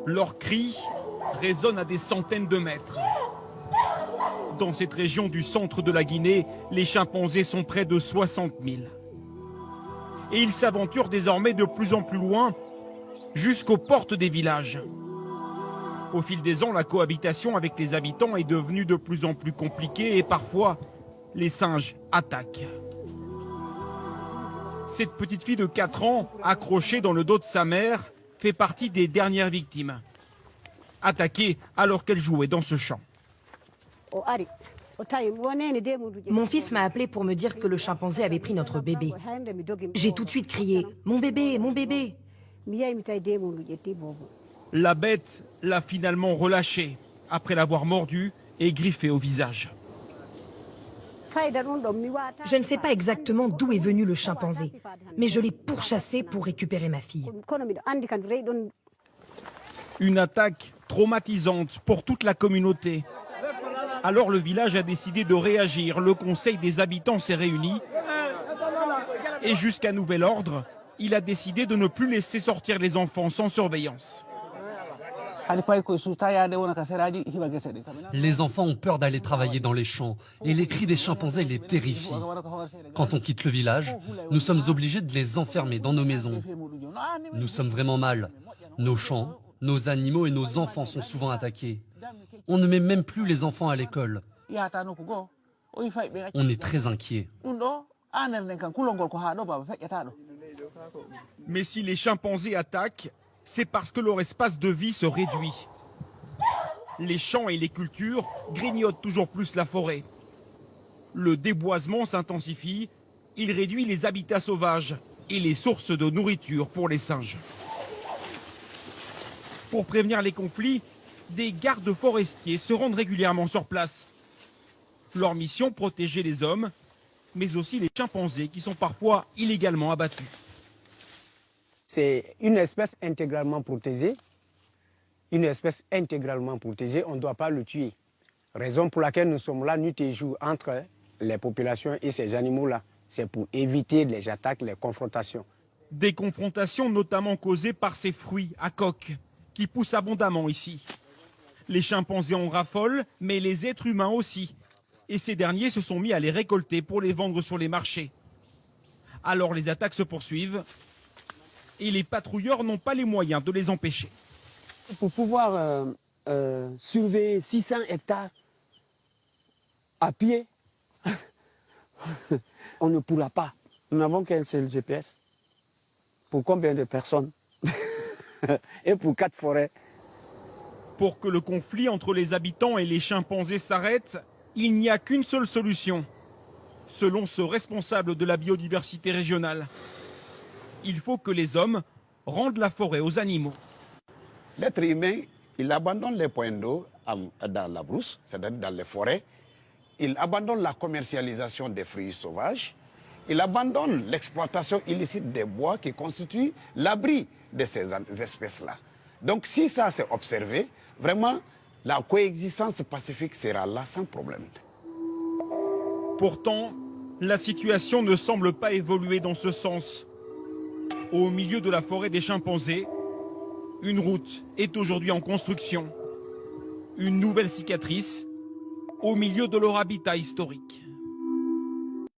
Leurs cris résonnent à des centaines de mètres. Dans cette région du centre de la Guinée, les chimpanzés sont près de 60 000. Et ils s'aventurent désormais de plus en plus loin, jusqu'aux portes des villages. Au fil des ans, la cohabitation avec les habitants est devenue de plus en plus compliquée et parfois, les singes attaquent. Cette petite fille de 4 ans, accrochée dans le dos de sa mère, fait partie des dernières victimes. Attaquée alors qu'elle jouait dans ce champ. Mon fils m'a appelé pour me dire que le chimpanzé avait pris notre bébé. J'ai tout de suite crié « Mon bébé, mon bébé !» La bête l'a finalement relâché après l'avoir mordu et griffé au visage. Je ne sais pas exactement d'où est venu le chimpanzé, mais je l'ai pourchassé pour récupérer ma fille. Une attaque traumatisante pour toute la communauté. Alors le village a décidé de réagir. Le conseil des habitants s'est réuni. Et jusqu'à nouvel ordre, il a décidé de ne plus laisser sortir les enfants sans surveillance. Les enfants ont peur d'aller travailler dans les champs et les cris des chimpanzés les terrifient. Quand on quitte le village, nous sommes obligés de les enfermer dans nos maisons. Nous sommes vraiment mal. Nos champs, nos animaux et nos enfants sont souvent attaqués. On ne met même plus les enfants à l'école. On est très inquiets. Mais si les chimpanzés attaquent, c'est parce que leur espace de vie se réduit. Les champs et les cultures grignotent toujours plus la forêt. Le déboisement s'intensifie, il réduit les habitats sauvages et les sources de nourriture pour les singes. Pour prévenir les conflits, des gardes forestiers se rendent régulièrement sur place. Leur mission, protéger les hommes, mais aussi les chimpanzés qui sont parfois illégalement abattus. C'est une espèce intégralement protégée. Une espèce intégralement protégée, on ne doit pas le tuer. Raison pour laquelle nous sommes là nuit et jour entre les populations et ces animaux-là. C'est pour éviter les attaques, les confrontations. Des confrontations notamment causées par ces fruits à coque qui poussent abondamment ici. Les chimpanzés en raffolent, mais les êtres humains aussi. Et ces derniers se sont mis à les récolter pour les vendre sur les marchés. Alors les attaques se poursuivent et les patrouilleurs n'ont pas les moyens de les empêcher. Pour pouvoir surveiller 600 hectares à pied, on ne pourra pas. Nous n'avons qu'un seul GPS. Pour combien de personnes? Et pour 4 forêts. Pour que le conflit entre les habitants et les chimpanzés s'arrête, il n'y a qu'une seule solution, selon ce responsable de la biodiversité régionale. Il faut que les hommes rendent la forêt aux animaux. L'être humain, il abandonne les points d'eau dans la brousse, c'est-à-dire dans les forêts. Il abandonne la commercialisation des fruits sauvages. Il abandonne l'exploitation illicite des bois qui constituent l'abri de ces espèces-là. Donc si ça s'est observé, vraiment, la coexistence pacifique sera là sans problème. Pourtant, la situation ne semble pas évoluer dans ce sens. Au milieu de la forêt des chimpanzés, une route est aujourd'hui en construction. Une nouvelle cicatrice au milieu de leur habitat historique.